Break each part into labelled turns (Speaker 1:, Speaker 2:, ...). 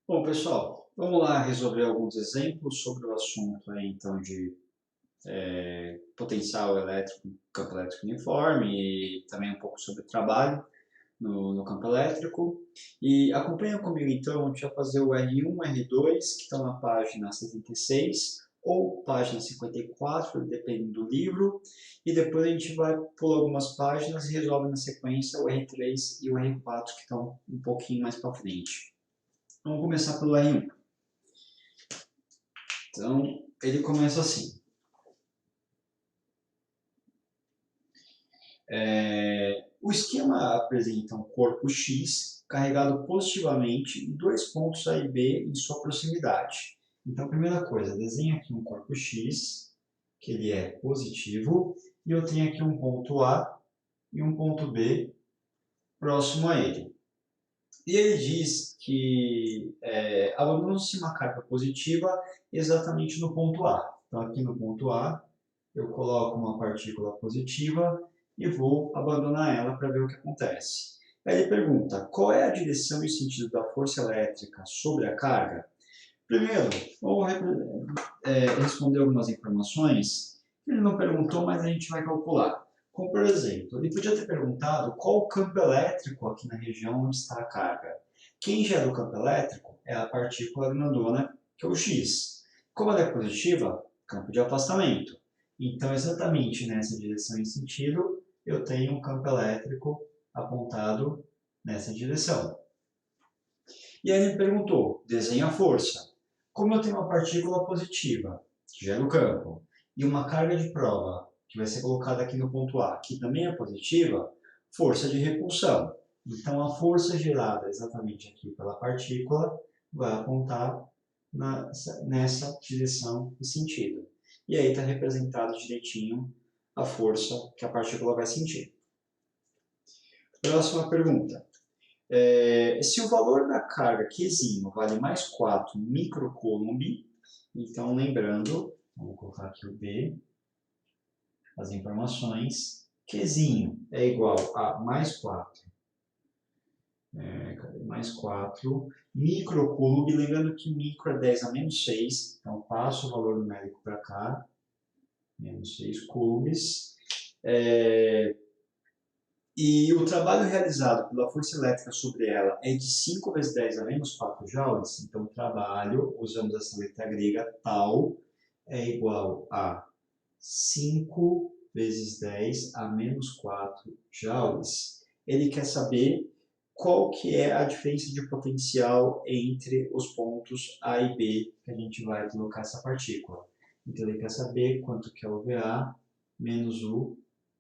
Speaker 1: Bom, pessoal, vamos lá resolver alguns exemplos sobre o assunto aí, então, de potencial elétrico, campo elétrico uniforme e também um pouco sobre o trabalho no campo elétrico. E acompanha comigo, então, a gente vai fazer o R1, R2, que estão na página 76 ou página 54, dependendo do livro, e depois a gente vai pular algumas páginas e resolve na sequência o R3 e o R4, que estão um pouquinho mais para frente. Vamos começar pelo R1. Então, ele começa assim. O esquema apresenta um corpo X carregado positivamente em dois pontos A e B em sua proximidade. Então, primeira coisa, desenha aqui um corpo X, que ele é positivo, e eu tenho aqui um ponto A e um ponto B próximo a ele. E ele diz que abandona-se uma carga positiva exatamente no ponto A. Então, aqui no ponto A, eu coloco uma partícula positiva e vou abandonar ela para ver o que acontece. Aí ele pergunta, qual é a direção e sentido da força elétrica sobre a carga? Primeiro, vou responder algumas informações que ele não perguntou, mas a gente vai calcular. Como, por exemplo, ele podia ter perguntado qual o campo elétrico aqui na região onde está a carga. Quem gera o campo elétrico é a partícula grandona, que é o X. Como ela é positiva, campo de afastamento. Então, exatamente nessa direção e sentido, eu tenho um campo elétrico apontado nessa direção. E aí ele perguntou, desenha a força. Como eu tenho uma partícula positiva, que gera o campo, e uma carga de prova, que vai ser colocada aqui no ponto A, que também é positiva, força de repulsão. Então, a força gerada exatamente aqui pela partícula vai apontar nessa direção e sentido. E aí está representado direitinho a força que a partícula vai sentir. Próxima pergunta. Se o valor da carga Qzinho vale mais 4 microcoulomb, então lembrando, vamos colocar aqui o B, as informações, Qzinho é igual a mais 4, mais 4 microcoulomb, lembrando que micro é 10 a menos 6, então passo o valor numérico para cá, menos 6 coulombs. E o trabalho realizado pela força elétrica sobre ela é de 5 vezes 10 a menos 4 joules. Então, o trabalho, usamos essa letra grega, tal, é igual a 5 vezes 10 a menos 4 joules. Ele quer saber qual que é a diferença de potencial entre os pontos A e B que a gente vai colocar essa partícula. Então, ele quer saber quanto que é o VA menos o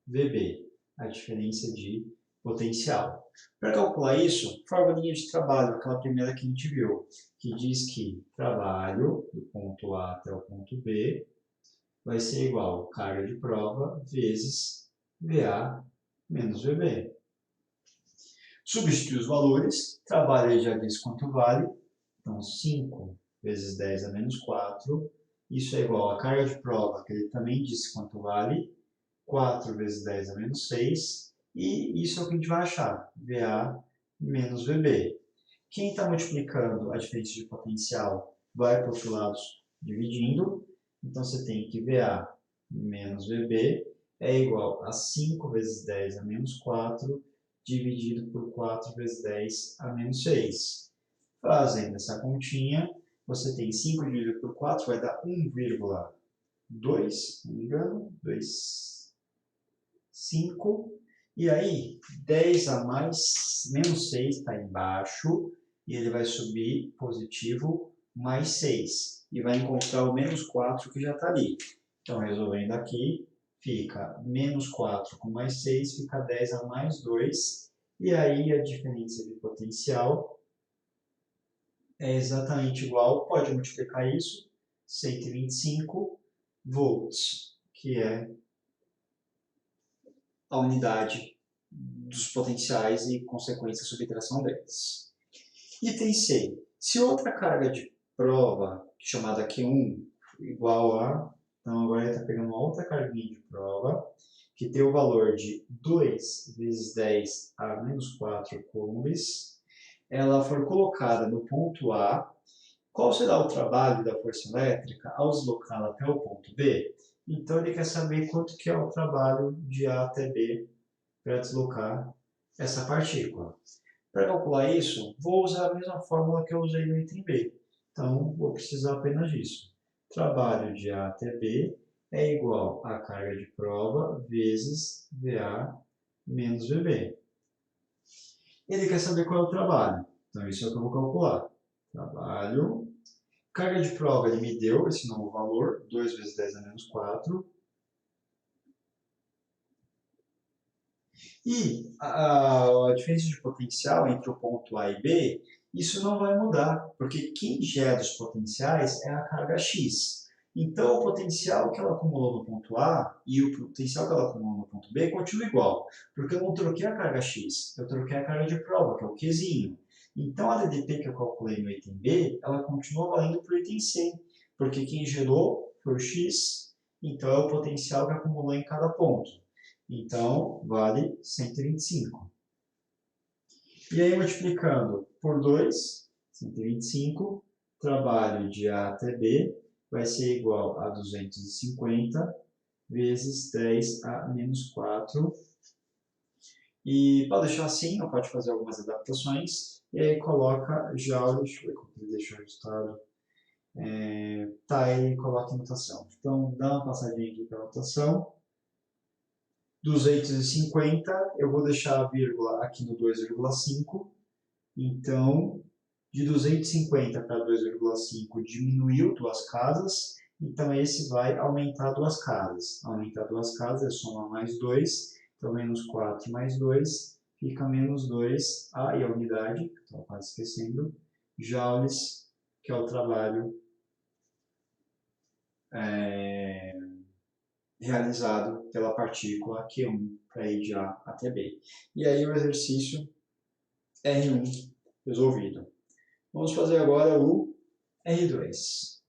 Speaker 1: VB, a diferença de potencial. Para calcular isso, formulinha de trabalho, aquela primeira que a gente viu, que diz que trabalho do ponto A até o ponto B vai ser igual a carga de prova vezes VA menos VB. Substitui os valores, trabalho ele já diz quanto vale, então 5 vezes 10 a menos 4, isso é igual a carga de prova, que ele também disse quanto vale, 4 vezes 10 a menos 6, e isso é o que a gente vai achar, VA menos VB. Quem está multiplicando a diferença de potencial vai para o outro lado dividindo, então você tem que VA menos VB é igual a 5 vezes 10 a menos 4, dividido por 4 vezes 10 a menos 6. Fazendo essa continha, você tem 5 dividido por 4, vai dar 1,2, se não me engano, 2, 5. E aí, 10 a mais, menos 6 está embaixo, e ele vai subir positivo mais 6. E vai encontrar o menos 4 que já está ali. Então, resolvendo aqui, fica menos 4 com mais 6, fica 10 a mais 2. E aí, a diferença de potencial é exatamente igual, pode multiplicar isso, 125 volts, que é a unidade dos potenciais e consequência da subtração deles. Item C. Se outra carga de prova, chamada Q1, igual a... Então, agora ele está pegando uma outra carguinha de prova, que tem o valor de 2 vezes 10 a menos 4 coulombs, ela for colocada no ponto A Qual será o trabalho da força elétrica ao deslocá-la até o ponto B? Então ele quer saber quanto que é o trabalho de A até B para deslocar essa partícula. Para calcular isso, vou usar a mesma fórmula que eu usei no item B. Então, vou precisar apenas disso. Trabalho de A até B é igual a carga de prova vezes VA menos VB. Ele quer saber qual é o trabalho. Então, isso é o que eu vou calcular. Trabalho. Carga de prova, ele me deu esse novo valor, 2 vezes 10 a menos 4. E a diferença de potencial entre o ponto A e B, isso não vai mudar, porque quem gera os potenciais é a carga X. Então, o potencial que ela acumulou no ponto A e o potencial que ela acumulou no ponto B continua igual, porque eu não troquei a carga X, eu troquei a carga de prova, que é o Qzinho. Então, a DDP que eu calculei no item B, ela continua valendo para o item C, porque quem gerou foi o X, então é o potencial que acumulou em cada ponto. Então, vale 125. E aí, multiplicando por 2, 125, trabalho de A até B vai ser igual a 250 vezes 10 a menos 4. E para deixar assim, ou pode fazer algumas adaptações, e aí coloca já, deixa eu ver como ele deixou o resultado. Tá, ele coloca a notação. Então, dá uma passadinha aqui para a notação. 250, eu vou deixar a vírgula aqui no 2,5. Então, de 250 para 2,5 diminuiu duas casas, então esse vai aumentar duas casas. Aumentar duas casas é somar mais 2, então menos 4 mais 2, fica menos 2, e a unidade, estou quase esquecendo, joules, que é o trabalho realizado pela partícula Q1 para ir de A até B. E aí o exercício R1 resolvido. Vamos fazer agora o R2.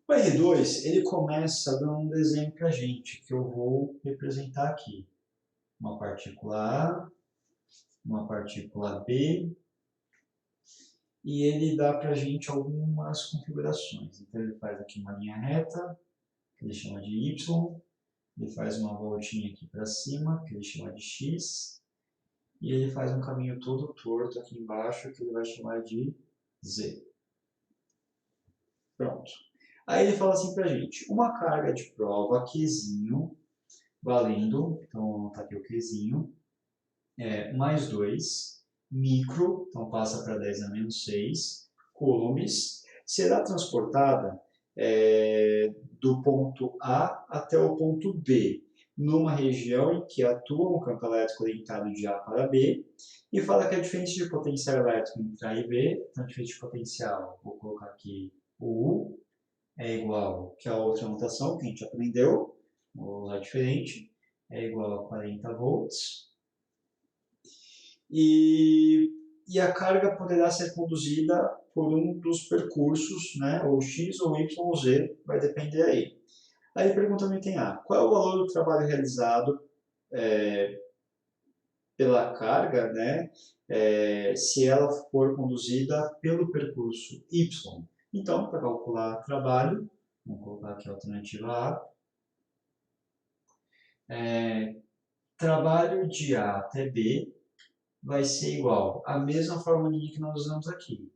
Speaker 1: O R2 ele começa dando um desenho para a gente, que eu vou representar aqui. Uma partícula A, uma partícula B, e ele dá para a gente algumas configurações. Então ele faz aqui uma linha reta, que ele chama de Y, ele faz uma voltinha aqui para cima, que ele chama de X, e ele faz um caminho todo torto aqui embaixo, que ele vai chamar de Z. Pronto. Aí ele fala assim pra gente, uma carga de prova Qzinho, valendo, então tá aqui o Qzinho, mais 2, micro, então passa para 10 a menos 6, coulombs, será transportada do ponto A até o ponto B, numa região em que atua um campo elétrico orientado de A para B, e fala que a diferença de potencial elétrico entre A e B, então a diferença de potencial, vou colocar aqui o U, é igual, que é a outra notação que a gente aprendeu, vou usar diferente, é igual a 40 volts. E a carga poderá ser conduzida por um dos percursos, né, ou X ou Y ou Z, vai depender aí. Aí ele pergunta no item A, qual é o valor do trabalho realizado pela carga, né, se ela for conduzida pelo percurso Y? Então, para calcular trabalho, vamos colocar aqui a alternativa A, trabalho de A até B vai ser igual à mesma formulinha que nós usamos aqui.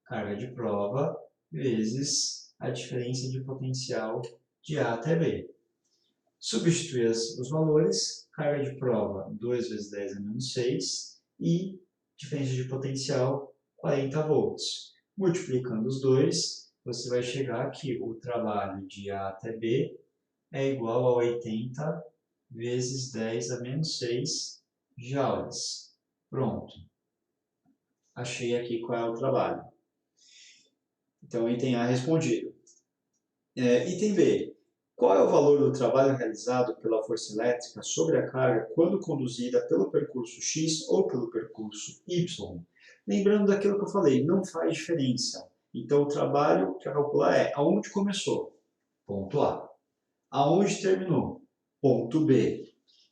Speaker 1: Carga de prova vezes a diferença de potencial de A até B. Substituir os valores, carga de prova 2 vezes 10 a menos 6 e diferença de potencial 40 volts. Multiplicando os dois, você vai chegar que o trabalho de A até B é igual a 80 vezes 10 a menos 6 joules. Pronto. Achei aqui qual é o trabalho. Então, item A respondido. Item B. Qual é o valor do trabalho realizado pela força elétrica sobre a carga quando conduzida pelo percurso X ou pelo percurso Y? Lembrando daquilo que eu falei, não faz diferença. Então, o trabalho para calcular é aonde começou? Ponto A. Aonde terminou? Ponto B.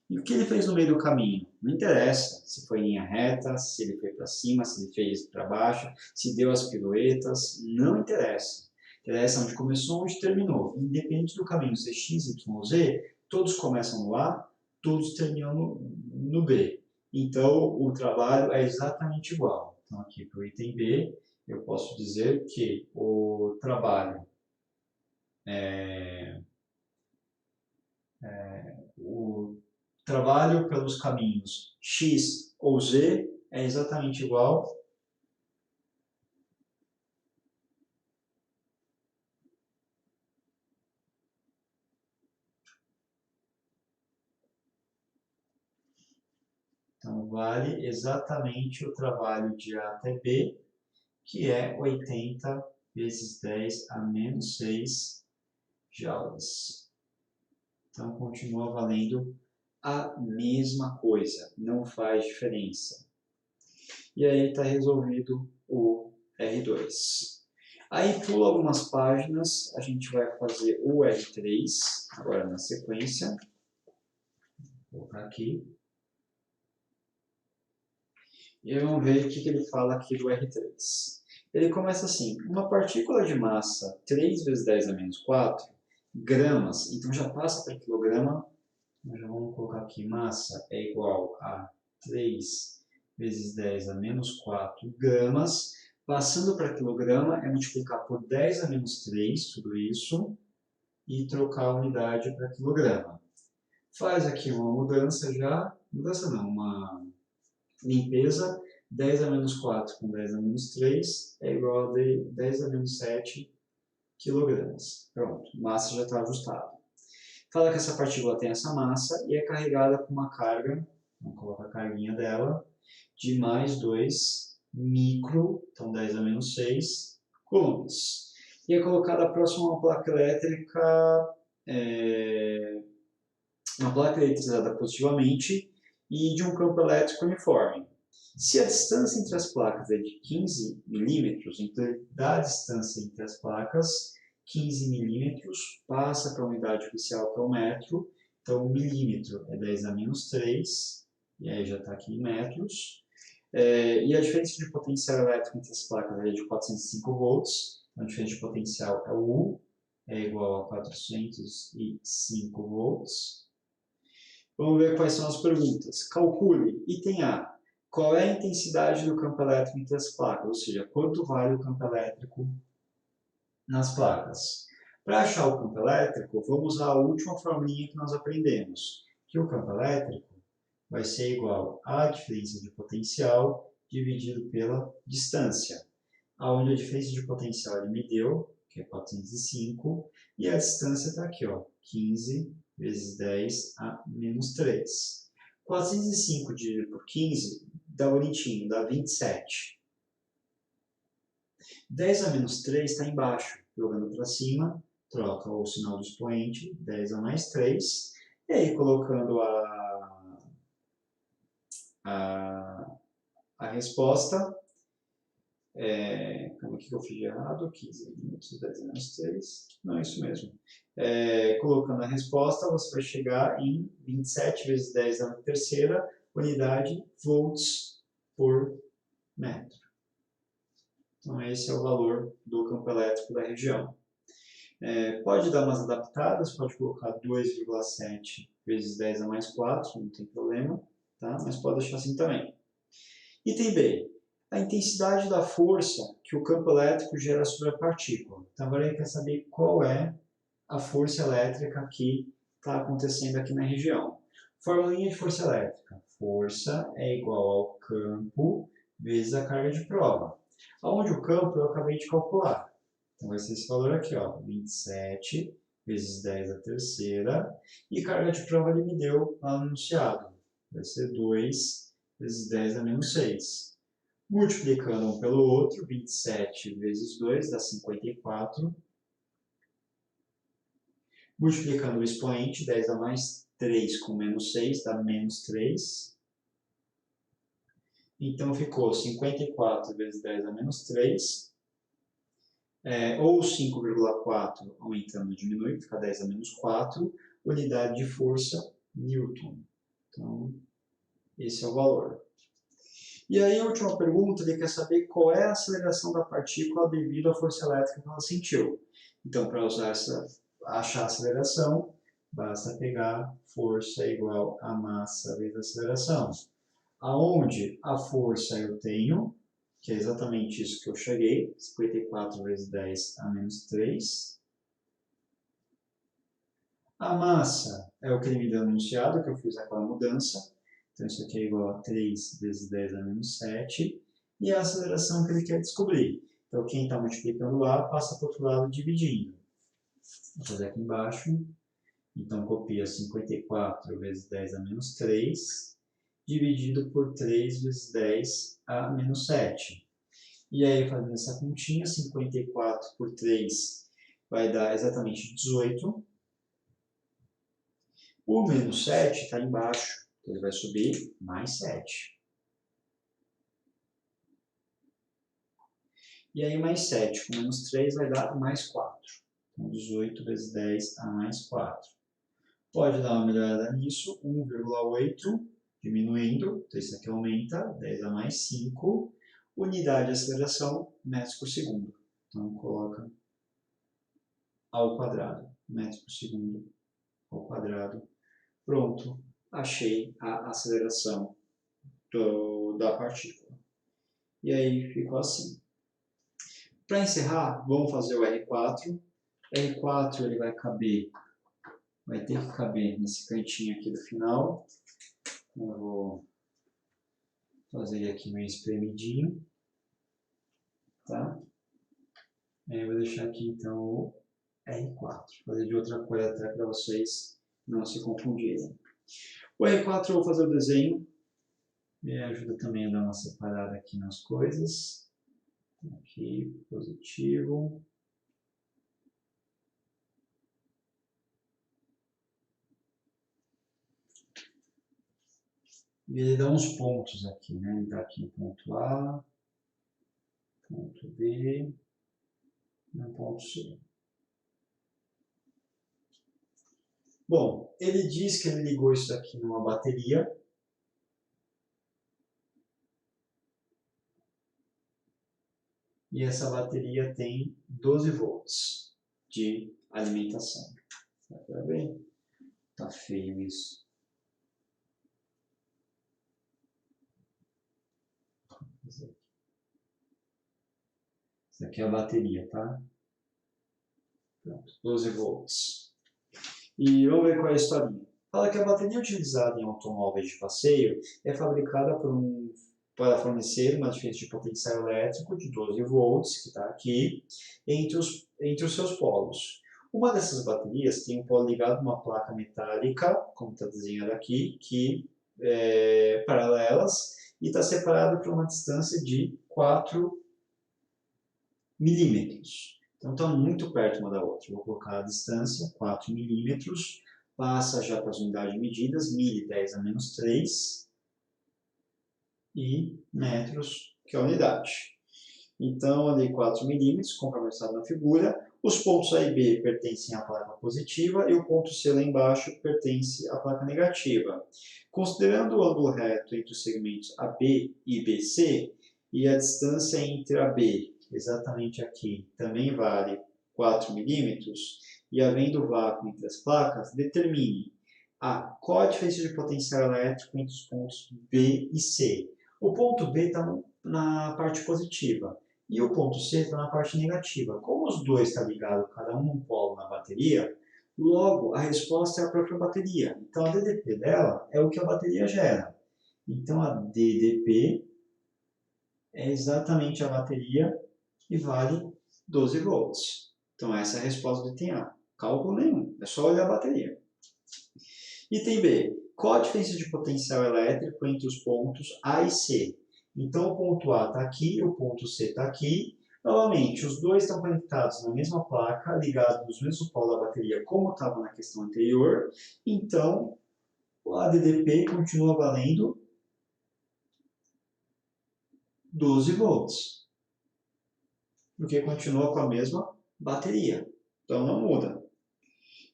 Speaker 1: E o que ele fez no meio do caminho? Não interessa se foi em linha reta, se ele foi para cima, se ele fez para baixo, se deu as piruetas, não interessa. Interessa onde começou, onde terminou. Independente do caminho ser X, Y ou Z, todos começam no A, todos terminam no B. Então, o trabalho é exatamente igual. Então, aqui para o item B, eu posso dizer que o trabalho o trabalho pelos caminhos X ou Z é exatamente igual então vale exatamente o trabalho de A até B, que é 80 vezes 10 a menos 6 joules. Então continua valendo a mesma coisa, não faz diferença. E aí está resolvido o R2. Aí pula algumas páginas, a gente vai fazer o R3, agora na sequência. Vou colocar aqui. E vamos ver o que ele fala aqui do R3. Ele começa assim, uma partícula de massa 3 vezes 10 a menos 4 gramas, então já passa para quilograma, nós já vamos colocar aqui, massa é igual a 3 vezes 10 a menos 4 gramas, passando para quilograma é multiplicar por 10 a menos 3, tudo isso, e trocar a unidade para quilograma. Faz aqui uma mudança já, mudança não, uma limpeza, 10 a menos 4 com 10 a menos 3 é igual a 10 a menos 7 quilogramas. Pronto, massa já está ajustada. Fala que essa partícula tem essa massa e é carregada com uma carga, vamos colocar a carguinha dela, de mais 2 micro, então 10 a menos 6 coulombs. E é colocada próximo a uma placa elétrica, uma placa eletrizada positivamente e de um campo elétrico uniforme. Se a distância entre as placas é de 15 milímetros, então da distância entre as placas, 15 milímetros passa para a unidade oficial que é o metro, então o milímetro é 10 a menos 3, e aí já está aqui em metros. E a diferença de potencial elétrico entre as placas é de 405 volts, então a diferença de potencial é o U, é igual a 405 volts. Vamos ver quais são as perguntas. Calcule, item A, qual é a intensidade do campo elétrico entre as placas, ou seja, quanto vale o campo elétrico nas placas. Para achar o campo elétrico, vamos usar a última formulinha que nós aprendemos, que o campo elétrico vai ser igual à diferença de potencial dividido pela distância, onde a diferença de potencial ele me deu, que é 405, e a distância está aqui, ó, 15 vezes 10 a menos 3. 405 dividido por 15 dá bonitinho, dá 27. 10 a menos 3 está embaixo, jogando para cima, troca o sinal do expoente, 10 a mais 3, e aí colocando a resposta, como que eu fiz de errado? 15 milímetros, 10 a menos 3, não é isso mesmo. Colocando a resposta, você vai chegar em 27 vezes 10 a terceira unidade volts por metro. Então, esse é o valor do campo elétrico da região. Pode dar umas adaptadas, pode colocar 2,7 vezes 10 a mais 4, não tem problema, tá? Mas pode deixar assim também. Item B. A intensidade da força que o campo elétrico gera sobre a partícula. Então, agora a gente quer saber qual é a força elétrica que está acontecendo aqui na região. Formulinha de força elétrica. Força é igual ao campo vezes a carga de prova. Onde o campo eu acabei de calcular. Então vai ser esse valor aqui, ó, 27 vezes 10 a terceira. E carga de prova ele me deu lá no enunciado. Vai ser 2 vezes 10 a menos 6. Multiplicando um pelo outro, 27 vezes 2 dá 54. Multiplicando o expoente, 10 a mais 3 com menos 6 dá menos 3. Então ficou 54 vezes 10 a menos 3, ou 5,4 aumentando diminui, fica 10 a menos 4, unidade de força, Newton. Então, esse é o valor. E aí, a última pergunta, ele quer saber qual é a aceleração da partícula devido à força elétrica que ela sentiu. Então, para achar a aceleração, basta pegar força igual a massa vezes a aceleração. Aonde a força eu tenho, que é exatamente isso que eu cheguei, 54 vezes 10 a menos 3. A massa é o que ele me deu anunciado, que eu fiz aquela mudança. Então, isso aqui é igual a 3 vezes 10 a menos 7. E a aceleração que ele quer descobrir. Então, quem está multiplicando lá, passa para o outro lado dividindo. Vou fazer aqui embaixo. Então, copia 54 vezes 10 a menos 3, dividido por 3 vezes 10 a menos 7. E aí, fazendo essa continha, 54 por 3 vai dar exatamente 18. O menos 7 está embaixo, então ele vai subir mais 7. E aí, mais 7 com menos 3 vai dar mais 4. Então, 18 vezes 10 a mais 4. Pode dar uma melhorada nisso, 1,8, diminuindo, então isso aqui aumenta, 10 a mais 5. Unidade de aceleração, metros por segundo. Então, coloca ao quadrado, metros por segundo ao quadrado. Pronto, achei a aceleração da partícula. E aí ficou assim. Para encerrar, vamos fazer o R4. R4 ele vai ter que caber nesse cantinho aqui do final. Eu vou fazer aqui meio espremidinho. Tá? Eu vou deixar aqui então o R4. Vou fazer de outra cor até para vocês não se confundirem. O R4 eu vou fazer o desenho. Me ajuda também a dar uma separada aqui nas coisas. Aqui, positivo. E ele dá uns pontos aqui, né? Ele dá aqui ponto A, ponto B e um ponto C. Bom, ele diz que ele ligou isso aqui numa bateria. E essa bateria tem 12 volts de alimentação. Dá pra ver? Tá feio isso. Isso aqui é a bateria, tá? Pronto, 12 volts. E vamos ver qual é a historinha. Fala que a bateria utilizada em automóveis de passeio é fabricada para fornecer uma diferença de potencial elétrico de 12 volts, que está aqui, entre os seus polos. Uma dessas baterias tem um polo ligado a uma placa metálica, como está desenhado aqui, que paralelas, e está separado por uma distância de 4 milímetros. Então está muito perto uma da outra. Vou colocar a distância, 4 milímetros, passa já para as unidades medidas, mili 10 a menos 3 e metros, que é a unidade. Então, ali 4 milímetros, conforme está na figura, os pontos A e B pertencem à placa positiva e o ponto C lá embaixo pertence à placa negativa. Considerando o ângulo reto entre os segmentos AB e BC e a distância entre AB, exatamente aqui, também vale 4 milímetros, e havendo vácuo entre as placas, determine qual a diferença de potencial elétrico entre os pontos B e C. O ponto B está na parte positiva e o ponto C está na parte negativa. Como os dois estão ligados, cada um num polo na bateria, logo a resposta é a própria bateria. Então a DDP dela é o que a bateria gera. Então a DDP é exatamente a bateria e vale 12 volts. Então essa é a resposta do item A. Cálculo nenhum, é só olhar a bateria. Item B. Qual a diferença de potencial elétrico entre os pontos A e C? Então o ponto A está aqui, o ponto C está aqui. Novamente, os dois estão conectados na mesma placa, ligados nos mesmos polos da bateria, como estava na questão anterior. Então, a DDP continua valendo 12 volts, porque continua com a mesma bateria. Então não muda.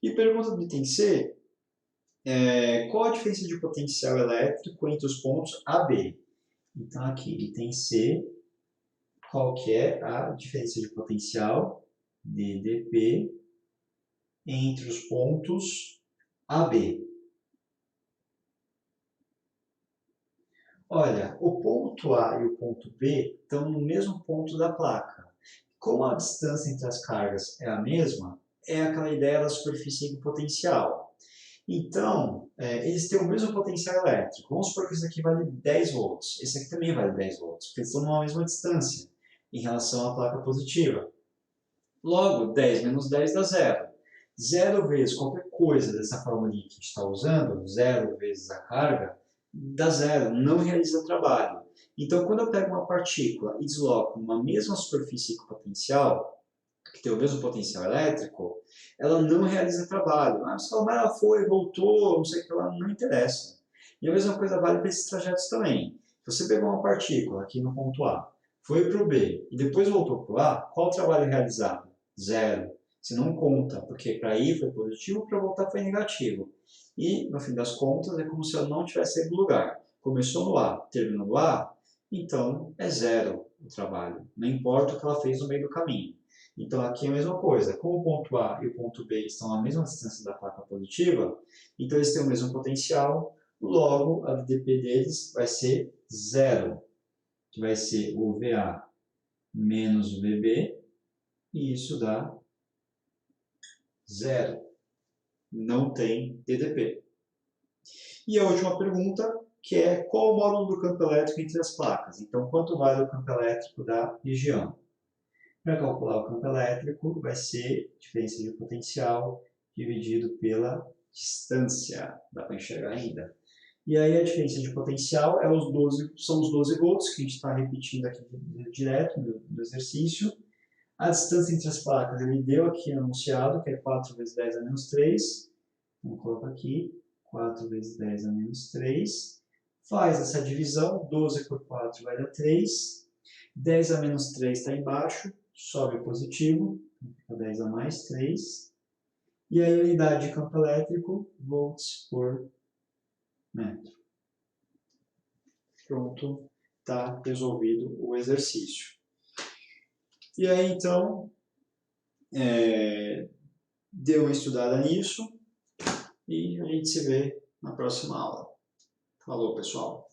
Speaker 1: E pergunta do item C, Qual a diferença de potencial elétrico entre os pontos A e B? Então, aqui, item C, qual que é a diferença de potencial, DDP, entre os pontos A e B? Olha, o ponto A e o ponto B estão no mesmo ponto da placa. Como a distância entre as cargas é a mesma, é aquela ideia da superfície equipotencial. Então, eles têm o mesmo potencial elétrico. Vamos supor que esse aqui vale 10 volts. Esse aqui também vale 10 volts, porque eles estão numa mesma distância em relação à placa positiva. Logo, 10 menos 10 dá zero. Zero vezes qualquer coisa dessa formulinha que a gente está usando, zero vezes a carga, dá zero, não realiza trabalho. Então, quando eu pego uma partícula e desloco numa mesma superfície equipotencial, que tem o mesmo potencial elétrico, ela não realiza trabalho. Ah, você fala, mas ela foi, voltou, não sei o que, ela não interessa. E a mesma coisa vale para esses trajetos também. Se você pegou uma partícula aqui no ponto A, foi para o B e depois voltou para o A, qual o trabalho realizado? Zero. Você não conta, porque para ir foi positivo, para voltar foi negativo. E, no fim das contas, é como se ela não tivesse saído do lugar. Começou no A, terminou no A, então é zero o trabalho. Não importa o que ela fez no meio do caminho. Então aqui é a mesma coisa. Como o ponto A e o ponto B estão à mesma distância da placa positiva, então eles têm o mesmo potencial, logo a DP deles vai ser zero, que vai ser o VA menos o VB, e isso dá zero. Não tem DDP. E a última pergunta, que é qual o módulo do campo elétrico entre as placas? Então, quanto vale o campo elétrico da região? Para calcular o campo elétrico, vai ser diferença de potencial dividido pela distância. Dá para enxergar ainda? E aí a diferença de potencial são os 12 volts, que a gente está repetindo aqui direto do exercício. A distância entre as placas, ele deu aqui anunciado, que é 4 vezes 10 a menos 3. Vamos colocar aqui, 4 vezes 10 a menos 3. Faz essa divisão, 12 por 4 vai dar 3. 10 a menos 3 está embaixo, sobe positivo, fica 10 a mais 3. E aí a unidade de campo elétrico, volts por metro. Pronto, está resolvido o exercício. E aí então, deu uma estudada nisso e a gente se vê na próxima aula. Falou, pessoal!